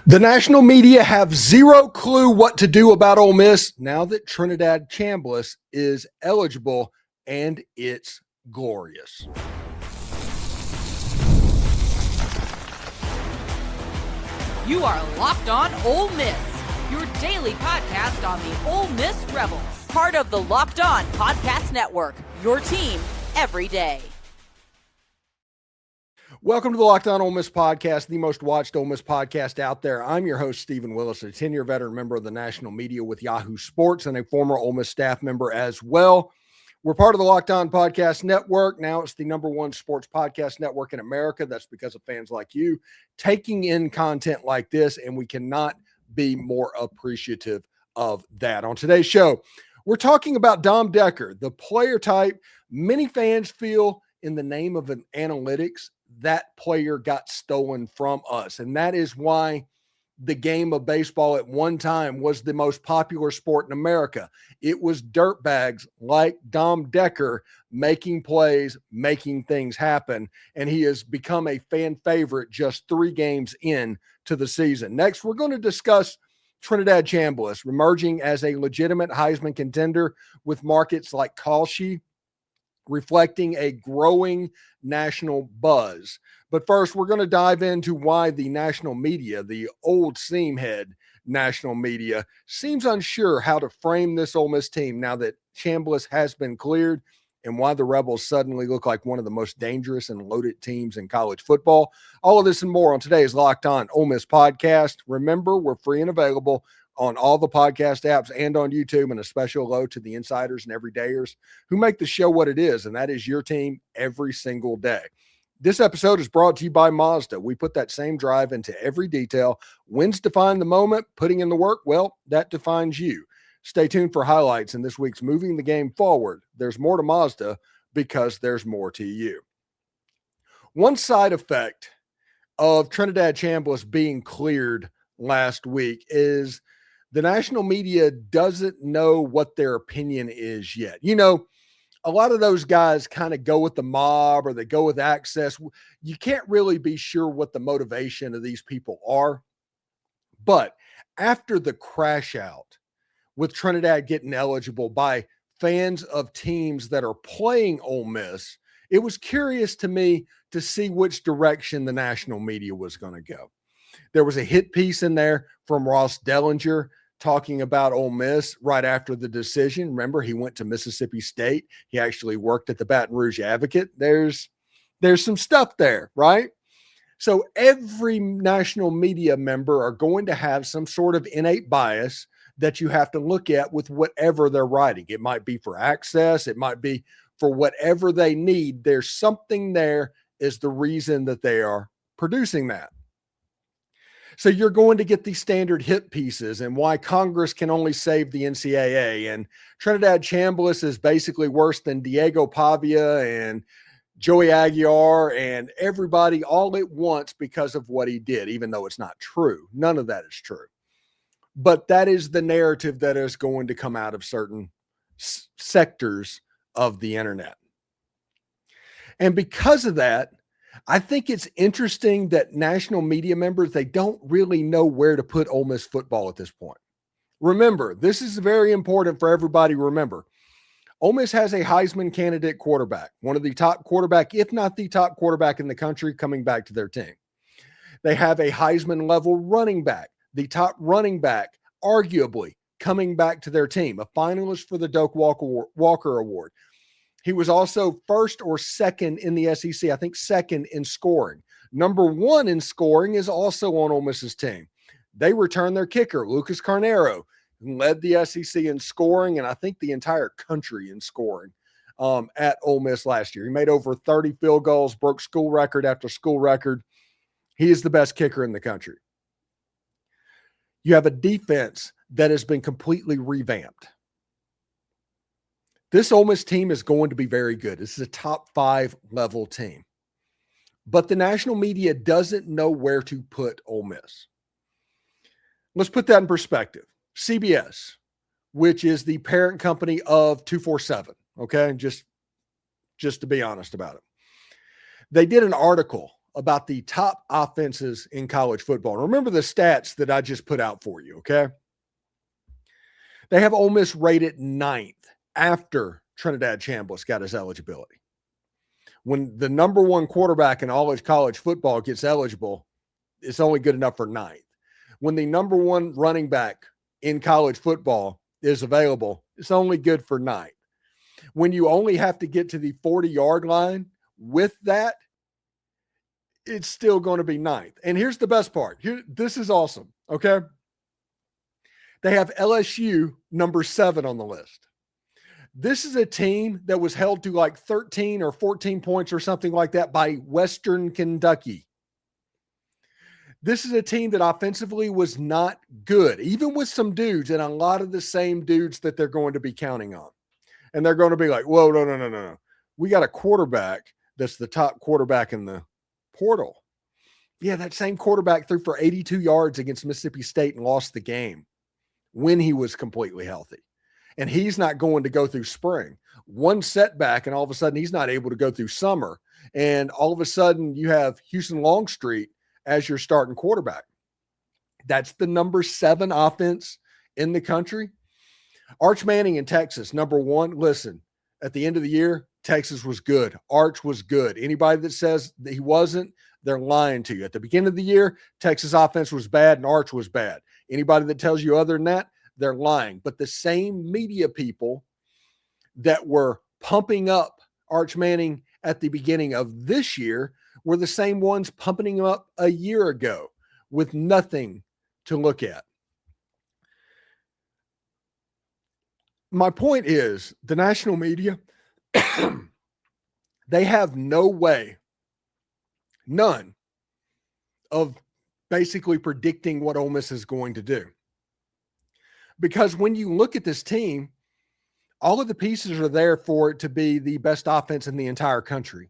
The national media have zero clue what to do about Ole Miss now that Trinidad Chambliss is eligible, and it's glorious. You are Locked On Ole Miss, your daily podcast on the Ole Miss Rebels. Part of the Locked On Podcast Network, your team every day. Welcome to the Locked On Ole Miss podcast, the most watched Ole Miss podcast out there. I'm your host, Stephen Willis, a 10-year veteran member of the national media with Yahoo Sports and a former Ole Miss staff member as well. We're part of the Locked On Podcast Network. Now it's the #1 sports podcast network in America. That's because of fans like you taking in content like this, and we cannot be more appreciative of that. On today's show, we're talking about Dom Decker, the player type many fans feel in the name of an analytics, that player got stolen from us. And that is why the game of baseball at one time was the most popular sport in America. It was dirtbags like Dom Decker making plays, making things happen. And he has become a fan favorite just 3 games in to the season. Next, we're going to discuss Trinidad Chambliss emerging as a legitimate Heisman contender with markets like Cauchy, reflecting a growing national buzz. But first, we're going to dive into why the national media, the old seamhead national media, seems unsure how to frame this Ole Miss team now that Chambliss has been cleared, and why the Rebels suddenly look like one of the most dangerous and loaded teams in college football. All of this and more on today's Locked On Ole Miss podcast. Remember, we're free and available on all the podcast apps and on YouTube, and a special hello to the insiders and everydayers who make the show what it is, and that is your team every single day. This episode is brought to you by Mazda. We put that same drive into every detail. Wins define the moment. Putting in the work, well, that defines you. Stay tuned for highlights in this week's Moving the Game Forward. There's more to Mazda because there's more to you. One side effect of Trinidad Chambliss being cleared last week is the national media doesn't know what their opinion is yet. You know, a lot of those guys kind of go with the mob or they go with access. You can't really be sure what the motivation of these people are. But after the crash out with Trinidad getting eligible by fans of teams that are playing Ole Miss, it was curious to me to see which direction the national media was going to go. There was a hit piece in there from Ross Dellinger talking about Ole Miss right after the decision. Remember, he went to Mississippi State. He actually worked at the Baton Rouge Advocate. There's some stuff there, right? So every national media member are going to have some sort of innate bias that you have to look at with whatever they're writing. It might be for access. It might be for whatever they need. There's something there is the reason that they are producing that. So you're going to get these standard hit pieces and why Congress can only save the NCAA. And Trinidad Chambliss is basically worse than Diego Pavia and Joey Aguiar and everybody all at once because of what he did, even though it's not true. None of that is true. But that is the narrative that is going to come out of certain sectors of the internet. And because of that, I think it's interesting that national media members, they don't really know where to put Ole Miss football at this point. Remember, this is very important for everybody to remember. Ole Miss has a Heisman candidate quarterback, one of the top quarterback, if not the top quarterback in the country, coming back to their team. They have a Heisman level running back, the top running back, arguably coming back to their team, a finalist for the Doak Walker Award. He was also first or second in the SEC, I think second in scoring. Number 1 in scoring is also on Ole Miss's team. They returned their kicker, Lucas Carneiro, who led the SEC in scoring, and I think the entire country in scoring at Ole Miss last year. He made over 30 field goals, broke school record after school record. He is the best kicker in the country. You have a defense that has been completely revamped. This Ole Miss team is going to be very good. This is a top 5 level team. But the national media doesn't know where to put Ole Miss. Let's put that in perspective. CBS, which is the parent company of 247, okay? Just to be honest about it. They did an article about the top offenses in college football. And remember the stats that I just put out for you, okay? They have Ole Miss rated 9th after Trinidad Chambliss got his eligibility. When the number one quarterback in all of college football gets eligible, it's only good enough for 9th. When the number one running back in college football is available, it's only good for 9th. When you only have to get to the 40-yard line with that, it's still going to be 9th. And here's the best part. This is awesome, okay? They have LSU number 7 on the list. This is a team that was held to like 13 or 14 points or something like that by Western Kentucky. This is a team that offensively was not good, even with some dudes and a lot of the same dudes that they're going to be counting on. And they're going to be like, whoa, no. We got a quarterback that's the top quarterback in the portal. Yeah, that same quarterback threw for 82 yards against Mississippi State and lost the game when he was completely healthy. And he's not going to go through spring. One setback, and all of a sudden he's not able to go through summer. And all of a sudden you have Houston Longstreet as your starting quarterback. That's the number 7 offense in the country. Arch Manning in Texas, number 1. Listen, at the end of the year, Texas was good. Arch was good. Anybody that says that he wasn't, they're lying to you. At the beginning of the year, Texas offense was bad and Arch was bad. Anybody that tells you other than that, they're lying. But the same media people that were pumping up Arch Manning at the beginning of this year were the same ones pumping him up a year ago with nothing to look at. My point is the national media, they have no way, none, of basically predicting what Ole Miss is going to do. Because when you look at this team, all of the pieces are there for it to be the best offense in the entire country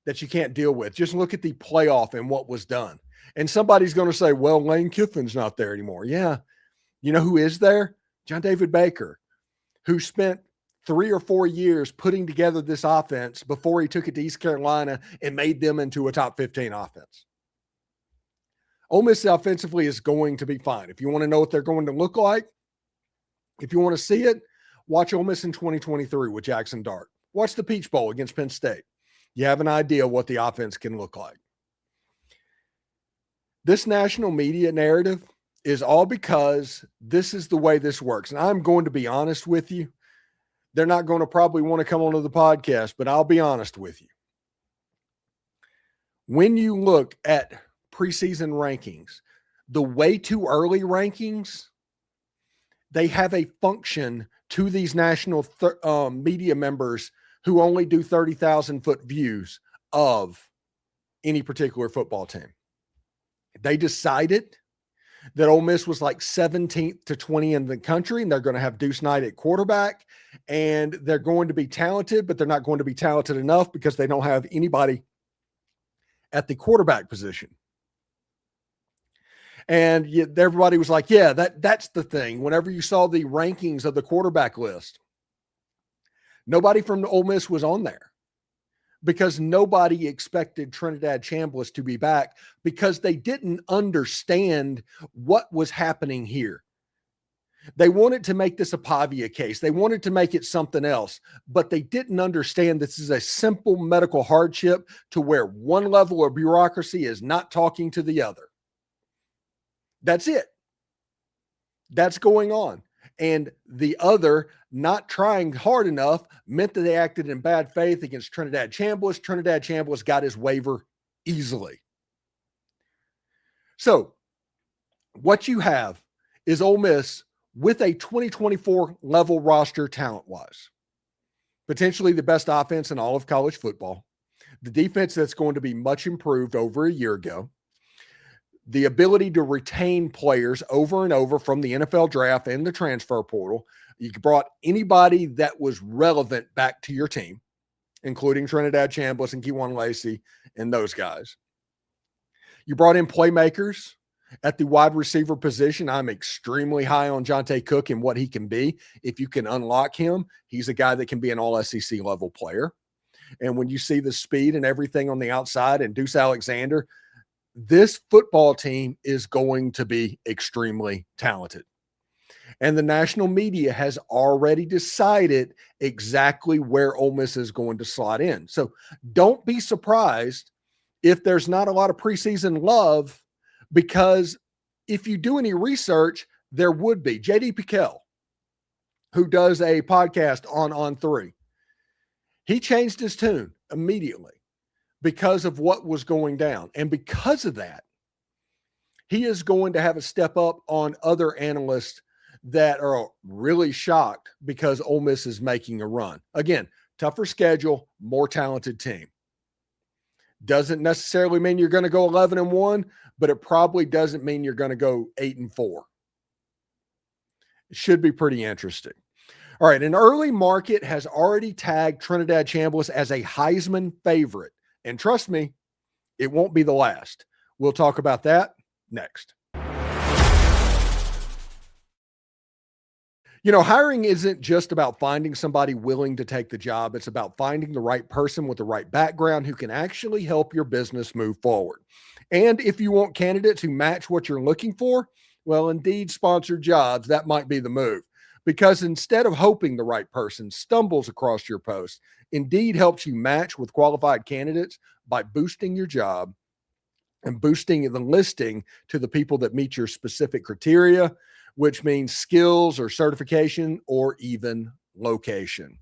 that you can't deal with. Just look at the playoff and what was done. And somebody's going to say, well, Lane Kiffin's not there anymore. Yeah. You know who is there? John David Baker, who spent 3 or 4 years putting together this offense before he took it to East Carolina and made them into a top 15 offense. Ole Miss offensively is going to be fine. If you want to know what they're going to look like, if you want to see it, watch Ole Miss in 2023 with Jackson Dart. Watch the Peach Bowl against Penn State. You have an idea what the offense can look like. This national media narrative is all because this is the way this works. And I'm going to be honest with you. They're not going to probably want to come onto the podcast, but I'll be honest with you. When you look at preseason rankings, the way too early rankings, they have a function to these national media members who only do 30,000-foot views of any particular football team. They decided that Ole Miss was like 17th to 20 in the country, and they're going to have Deuce Knight at quarterback, and they're going to be talented, but they're not going to be talented enough because they don't have anybody at the quarterback position. And yet everybody was like, yeah, that's the thing. Whenever you saw the rankings of the quarterback list, nobody from Ole Miss was on there because nobody expected Trinidad Chambliss to be back because they didn't understand what was happening here. They wanted to make this a Pavia case. They wanted to make it something else, but they didn't understand this is a simple medical hardship to where one level of bureaucracy is not talking to the other. That's it. That's going on. And the other not trying hard enough meant that they acted in bad faith against Trinidad Chambliss. Trinidad Chambliss got his waiver easily. So what you have is Ole Miss with a 2024 level roster talent-wise. Potentially the best offense in all of college football. The defense that's going to be much improved over a year ago. The ability to retain players over and over from the NFL draft and the transfer portal. You brought anybody that was relevant back to your team, including Trinidad Chambliss and Kiwan Lacy and those guys. You brought in playmakers at the wide receiver position. I'm extremely high on Johntay Cook and what he can be. If you can unlock him, he's a guy that can be an all-SEC level player. And when you see the speed and everything on the outside and Deuce Alexander, this football team is going to be extremely talented. And the national media has already decided exactly where Ole Miss is going to slot in. So don't be surprised if there's not a lot of preseason love, because if you do any research, there would be. J.D. Piquel, who does a podcast on 3, he changed his tune immediately because of what was going down. And because of that, he is going to have a step up on other analysts that are really shocked because Ole Miss is making a run. Again, tougher schedule, more talented team. Doesn't necessarily mean you're going to go 11-1, but it probably doesn't mean you're going to go 8-4. It should be pretty interesting. All right, an early market has already tagged Trinidad Chambliss as a Heisman favorite. And trust me, it won't be the last. We'll talk about that next. You know, hiring isn't just about finding somebody willing to take the job. It's about finding the right person with the right background who can actually help your business move forward. And if you want candidates who match what you're looking for, well, Indeed sponsored jobs, that might be the move. Because instead of hoping the right person stumbles across your post, Indeed helps you match with qualified candidates by boosting your job and boosting the listing to the people that meet your specific criteria, which means skills or certification or even location.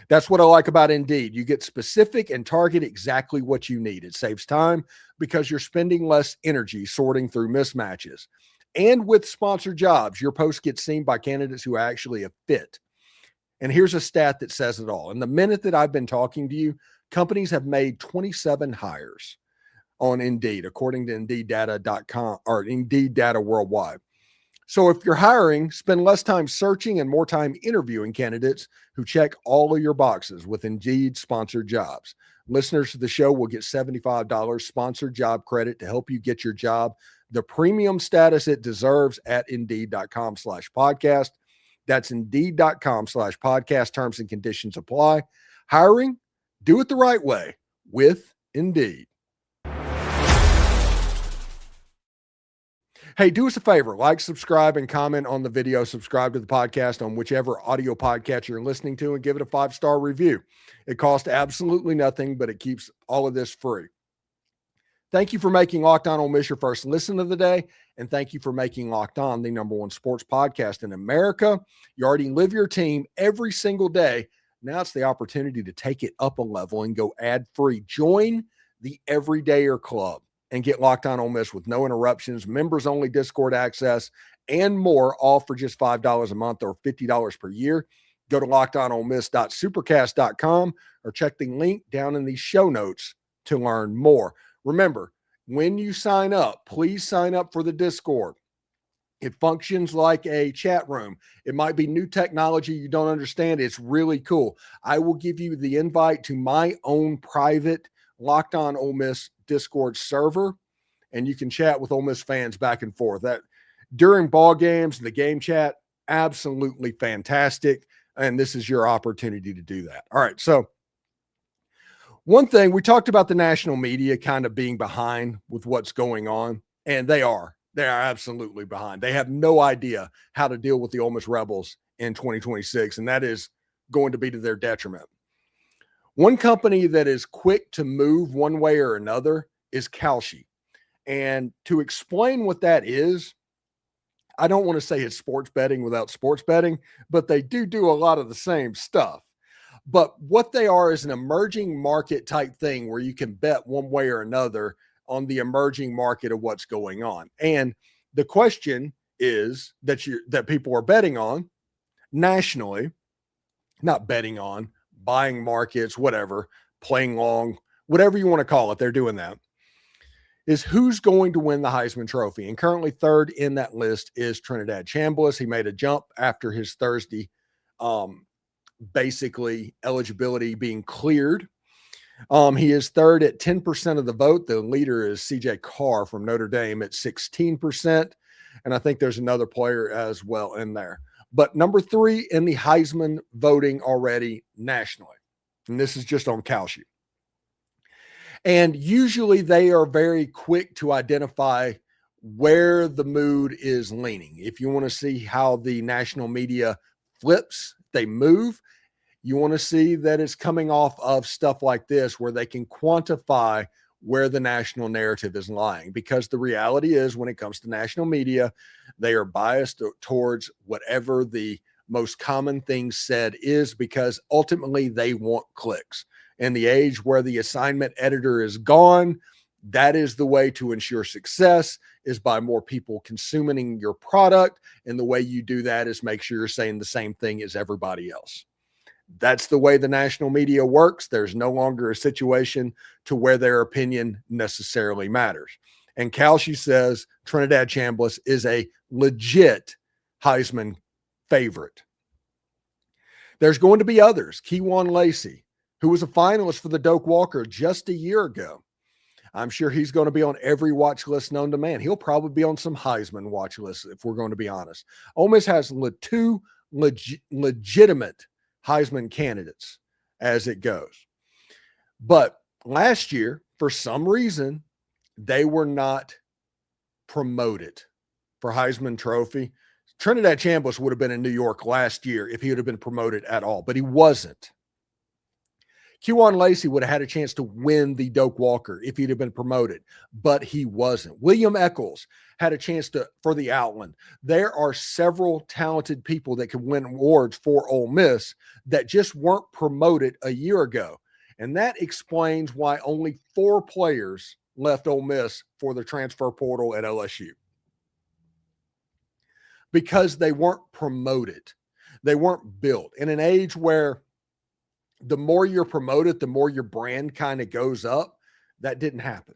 That's what I like about Indeed. You get specific and target exactly what you need. It saves time because you're spending less energy sorting through mismatches. And with sponsored jobs, your post gets seen by candidates who are actually a fit. And here's a stat that says it all. In the minute that I've been talking to you, companies have made 27 hires on Indeed, according to IndeedData.com or Indeed Data Worldwide. So if you're hiring, spend less time searching and more time interviewing candidates who check all of your boxes with Indeed sponsored jobs. Listeners to the show will get $75 sponsored job credit to help you get your job the premium status it deserves at Indeed.com/podcast. That's Indeed.com/podcast. Terms and conditions apply. Hiring, do it the right way with Indeed. Hey, do us a favor, like, subscribe, and comment on the video. Subscribe to the podcast on whichever audio podcast you're listening to and give it a 5-star review. It costs absolutely nothing, but it keeps all of this free. Thank you for making Locked On Ole Miss your first listen of the day, and thank you for making Locked On the #1 sports podcast in America. You already live your team every single day. Now it's the opportunity to take it up a level and go ad-free. Join the Everydayer Club and get Locked On Ole Miss with no interruptions, members-only Discord access, and more, all for just $5 a month or $50 per year. Go to lockedonolemmiss.supercast.com or check the link down in the show notes to learn more. Remember, when you sign up, please sign up for the Discord. It functions like a chat room. It might be new technology you don't understand. It's really cool. I will give you the invite to my own private Locked On Ole Miss Discord server, and you can chat with Ole Miss fans back and forth. That during ball games, the game chat, absolutely fantastic, and this is your opportunity to do that. All right, so one thing, we talked about the national media kind of being behind with what's going on, and they are. They are absolutely behind. They have no idea how to deal with the Ole Miss Rebels in 2026, and that is going to be to their detriment. One company that is quick to move one way or another is Cauchy. And to explain what that is, I don't want to say it's sports betting without sports betting, but they do a lot of the same stuff. But what they are is an emerging market type thing where you can bet one way or another on the emerging market of what's going on. And the question is that people are betting on nationally, not betting on, buying markets, whatever, playing long, whatever you want to call it, they're doing that, is who's going to win the Heisman Trophy. And currently third in that list is Trinidad Chambliss. He made a jump after his Thursday basically eligibility being cleared. He is third at 10% of the vote. The leader is CJ Carr from Notre Dame at 16%. And I think there's another player as well in there. But number 3 in the Heisman voting already nationally. And this is just on Cauchy. And usually they are very quick to identify where the mood is leaning. If you want to see how the national media flips, they move, you want to see that it's coming off of stuff like this where they can quantify where the national narrative is lying. Because the reality is, when it comes to national media, they are biased towards whatever the most common thing said is, because ultimately they want clicks. In the age where the assignment editor is gone, that is the way to ensure success, is by more people consuming your product. And the way you do that is make sure you're saying the same thing as everybody else. That's the way the national media works. There's no longer a situation to where their opinion necessarily matters. And Cauchy says Trinidad Chambliss is a legit Heisman favorite. There's going to be others. Kiwan Lacy, who was a finalist for the Doak Walker just a year ago. I'm sure he's going to be on every watch list known to man. He'll probably be on some Heisman watch lists, if we're going to be honest. Ole Miss has two legitimate Heisman candidates as it goes. But last year, for some reason, they were not promoted for Heisman Trophy. Trinidad Chambliss would have been in New York last year if he would have been promoted at all, but he wasn't. Kiwan Lacy would have had a chance to win the Doak Walker if he'd have been promoted, but he wasn't. William Eccles had a chance for the Outland. There are several talented people that can win awards for Ole Miss that just weren't promoted a year ago. And that explains why only 4 players left Ole Miss for the transfer portal at LSU. Because they weren't promoted. They weren't built. In an age where the more you're promoted, the more your brand kind of goes up, that didn't happen.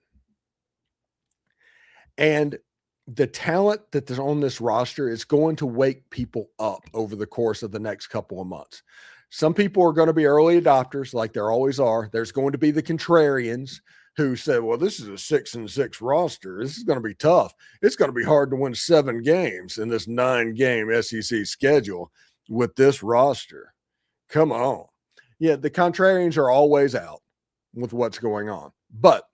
And the talent that is on this roster is going to wake people up over the course of the next couple of months. Some people are going to be early adopters, like there always are. There's going to be the contrarians who say, well, this is a 6-6 roster. This is going to be tough. It's going to be hard to win 7 games in this 9-game SEC schedule with this roster. Come on. Yeah, the contrarians are always out with what's going on. But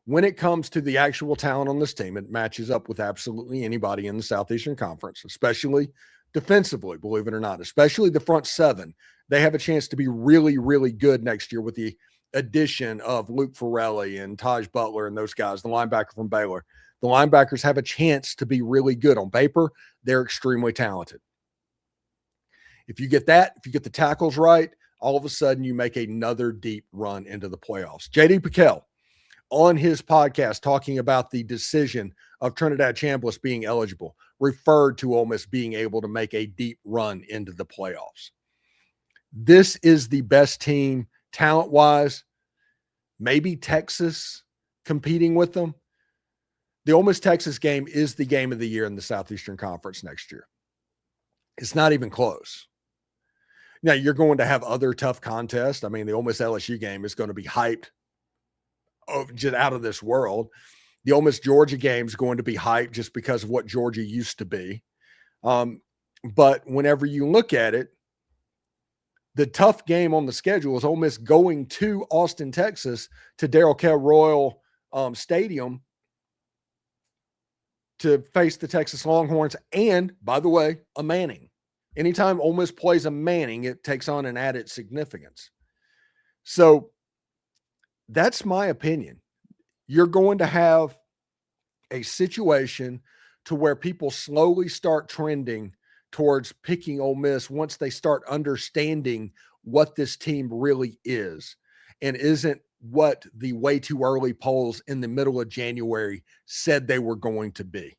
when it comes to the actual talent on this team, it matches up with absolutely anybody in the Southeastern Conference, especially defensively, believe it or not, especially the front 7. They have a chance to be really, really good next year with the addition of Luke Farrelly and Taj Butler and those guys, the linebacker from Baylor. The linebackers have a chance to be really good. On paper, they're extremely talented. If you get that, if you get the tackles right, all of a sudden you make another deep run into the playoffs. J.D. Piquel, on his podcast, talking about the decision of Trinidad Chambliss being eligible, referred to Ole Miss being able to make a deep run into the playoffs. This is the best team talent-wise. Maybe Texas competing with them. The Ole Miss-Texas game is the game of the year in the Southeastern Conference next year. It's not even close. Now, you're going to have other tough contests. I mean, the Ole Miss LSU game is going to be hyped just out of this world. The Ole Miss Georgia game is going to be hyped just because of what Georgia used to be. But whenever you look at it, the tough game on the schedule is Ole Miss going to Austin, Texas, to Darrell Kell Royal Stadium to face the Texas Longhorns and, by the way, a Manning. Anytime Ole Miss plays a Manning, it takes on an added significance. So that's my opinion. You're going to have a situation to where people slowly start trending towards picking Ole Miss once they start understanding what this team really is and isn't what the way too early polls in the middle of January said they were going to be.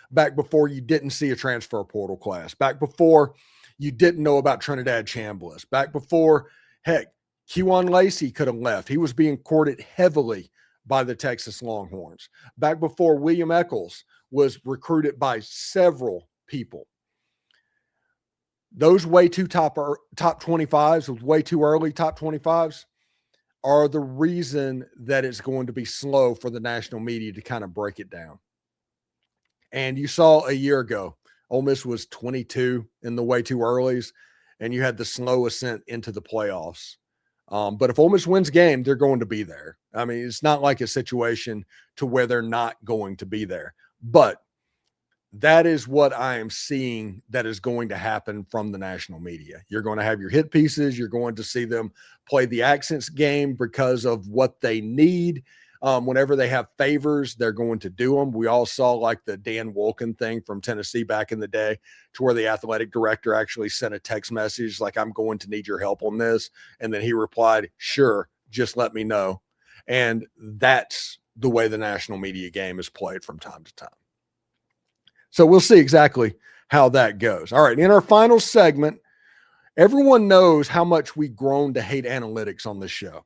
Back before you didn't see a transfer portal class, back before you didn't know about Trinidad Chambliss, back before, heck, Kiwan Lacy could have left. He was being courted heavily by the Texas Longhorns. Back before William Eccles was recruited by several people. Those way too top 25s, with way too early top 25s, are the reason that it's going to be slow for the national media to kind of break it down. And you saw a year ago, Ole Miss was 22 in the way too earlys, and you had the slow ascent into the playoffs But if Ole Miss wins a game, they're going to be there. I mean, it's not like a situation to where they're not going to be there. But that is what I am seeing that is going to happen from the national media. You're going to have your hit pieces. You're going to see them play the accents game because of what they need. Whenever they have favors, they're going to do them. We all saw like the Dan Wolken thing from Tennessee back in the day, to where the athletic director actually sent a text message like, I'm going to need your help on this. And then he replied, sure, just let me know. And that's the way the national media game is played from time to time. So we'll see exactly how that goes. All right, in our final segment, everyone knows how much we've grown to hate analytics on this show.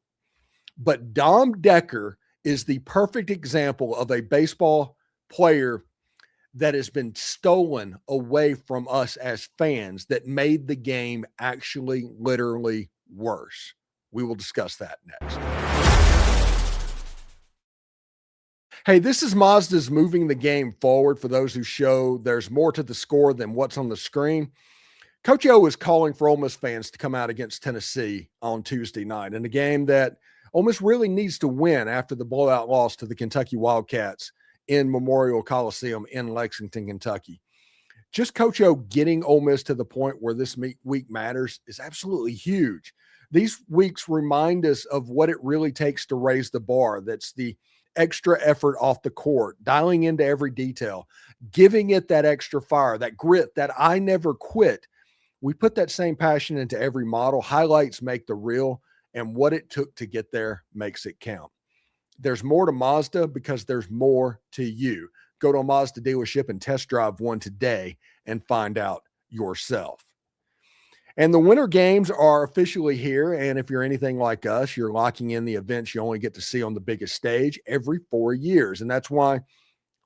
But Dom Decker is the perfect example of a baseball player that has been stolen away from us as fans, that made the game actually literally worse. We will discuss that next. Hey, this is Mazda's Moving the Game Forward. For those who show there's more to the score than what's on the screen, Coach O is calling for Ole Miss fans to come out against Tennessee on Tuesday night in a game that Ole Miss really needs to win after the blowout loss to the Kentucky Wildcats in Memorial Coliseum in Lexington, Kentucky. Just Coach O getting Ole Miss to the point where this week matters is absolutely huge. These weeks remind us of what it really takes to raise the bar. That's the extra effort off the court, dialing into every detail, giving it that extra fire, that grit, that I never quit. We put that same passion into every model. Highlights make the reel, and what it took to get there makes it count. There's more to Mazda because there's more to you. Go to a Mazda dealership and test drive one today and find out yourself. And the winter games are officially here. And if you're anything like us, you're locking in the events you only get to see on the biggest stage every 4 years. And that's why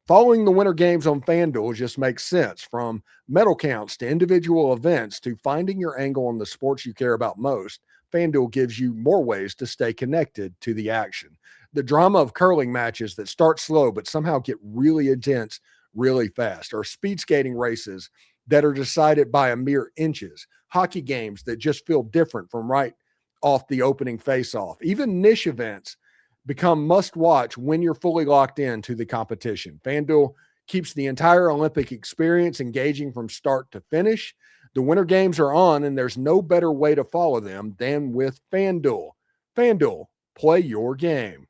following the winter games on FanDuel just makes sense. From medal counts to individual events to finding your angle on the sports you care about most, FanDuel gives you more ways to stay connected to the action. The drama of curling matches that start slow but somehow get really intense really fast, or speed skating races that are decided by a mere inches, hockey games that just feel different from right off the opening face-off. Even niche events become must-watch when you're fully locked into the competition. FanDuel keeps the entire Olympic experience engaging from start to finish. The winter games are on, and there's no better way to follow them than with FanDuel. FanDuel, play your game.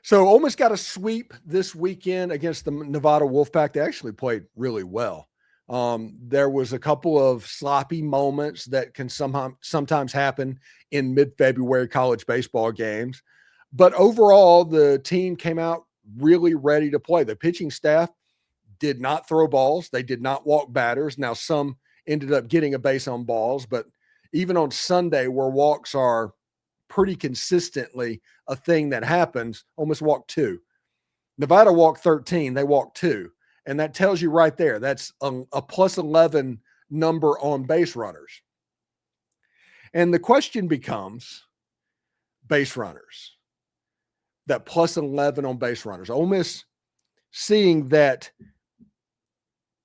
So Ole Miss got a sweep this weekend against the Nevada Wolfpack. They actually played really well. There was a couple of sloppy moments that can sometimes happen in mid-February college baseball games. But overall, the team came out really ready to play. The pitching staff did not throw balls. They did not walk batters. Now, some ended up getting a base on balls, but even on Sunday, where walks are pretty consistently a thing that happens, Ole Miss walked 2. Nevada walked 13. They walked 2. And that tells you right there, that's a plus 11 number on base runners. And the question becomes base runners, that plus 11 on base runners. Ole Miss seeing that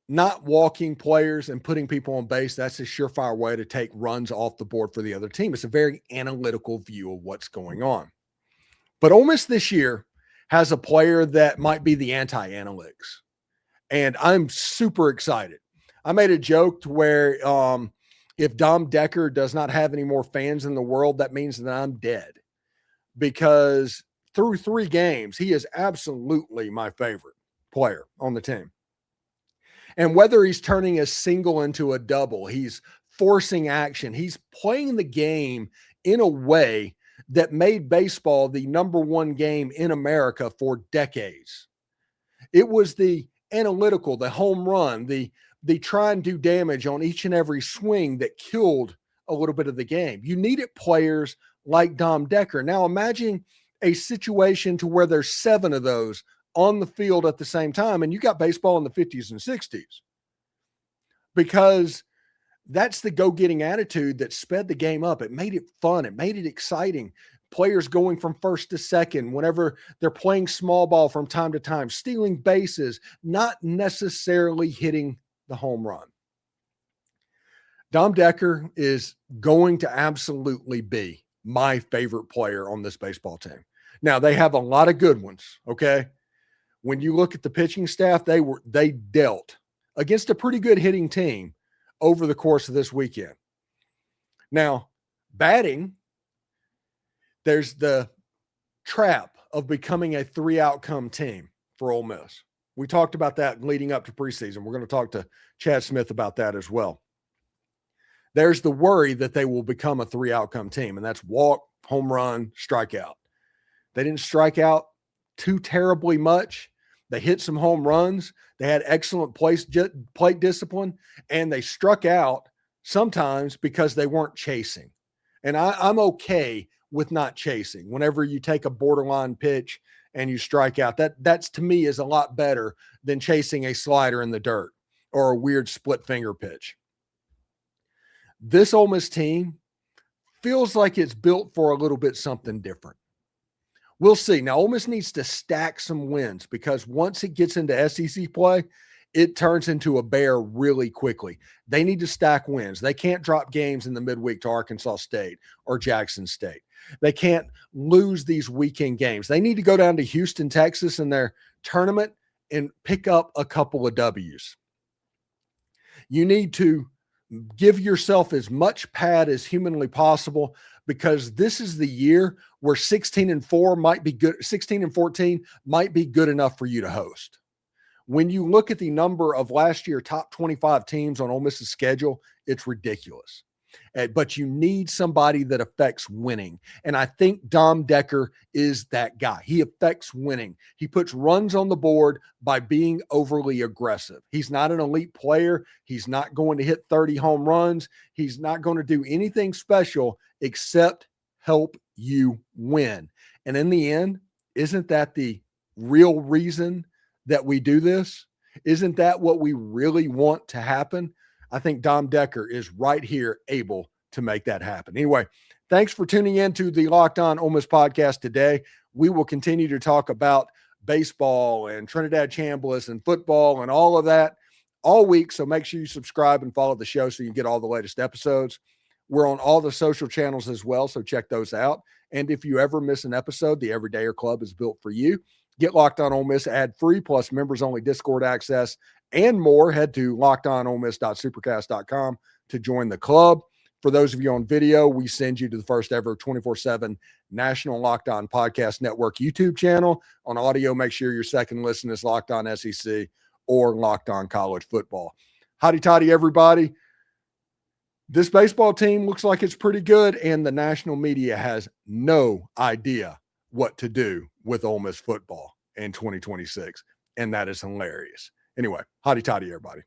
not walking players and putting people on base, that's a surefire way to take runs off the board for the other team. It's a very analytical view of what's going on. But Ole Miss this year has a player that might be the anti-analytics. And I'm super excited. I made a joke to where if Dom Decker does not have any more fans in the world, that means that I'm dead. Because through 3 games, he is absolutely my favorite player on the team. And whether he's turning a single into a double, he's forcing action, he's playing the game in a way that made baseball the number 1 game in America for decades. It was the analytical, the home run, the try and do damage on each and every swing that killed a little bit of the game. You needed players like Dom Decker. Now imagine a situation to where there's 7 of those on the field at the same time, and you got baseball in the 50s and 60s, because that's the go-getting attitude that sped the game up. It made it fun. It made it exciting. Players going from first to second whenever they're playing small ball from time to time, stealing bases, not necessarily hitting the home run. Dom Decker is going to absolutely be my favorite player on this baseball team. Now, they have a lot of good ones, okay? When you look at the pitching staff, they dealt against a pretty good hitting team over the course of this weekend. Now, batting, there's the trap of becoming a 3-outcome team for Ole Miss. We talked about that leading up to preseason. We're going to talk to Chad Smith about that as well. There's the worry that they will become a 3-outcome team, and that's walk, home run, strikeout. They didn't strike out too terribly much. They hit some home runs. They had excellent plate discipline, and they struck out sometimes because they weren't chasing. And I'm okay with not chasing. Whenever you take a borderline pitch and you strike out, that's to me is a lot better than chasing a slider in the dirt or a weird split finger pitch. This Ole Miss team feels like it's built for a little bit something different. We'll see. Now, Ole Miss needs to stack some wins because once it gets into SEC play, it turns into a bear really quickly. They need to stack wins. They can't drop games in the midweek to Arkansas State or Jackson State. They can't lose these weekend games. They need to go down to Houston, Texas in their tournament and pick up a couple of W's. You need to give yourself as much pad as humanly possible because this is the year where 16-4 might be good. 16-14 might be good enough for you to host. When you look at the number of last year top 25 teams on Ole Miss's schedule, it's ridiculous. But you need somebody that affects winning. And I think Dom Decker is that guy. He affects winning. He puts runs on the board by being overly aggressive. He's not an elite player. He's not going to hit 30 home runs. He's not going to do anything special except help you win. And in the end, isn't that the real reason that we do this? Isn't that what we really want to happen? I think Dom Decker is right here able to make that happen. Anyway, thanks for tuning in to the Locked On Ole Miss podcast today. We will continue to talk about baseball and Trinidad Chambliss and football and all of that all week. So make sure you subscribe and follow the show so you get all the latest episodes. We're on all the social channels as well, so check those out. And if you ever miss an episode, the Everydayer Club is built for you. Get Locked On Ole Miss ad-free, plus members-only Discord access and more. Head to lockedonolemist.supercast.com to join the club. For those of you on video, we send you to the first ever 24/7 National Locked On Podcast Network YouTube channel. On audio, make sure your second listen is Locked On SEC or Locked On College Football. Hotty toddy, everybody. This baseball team looks like it's pretty good, and the national media has no idea what to do with Ole Miss football in 2026, and that is hilarious. Anyway, hotty toddy, everybody.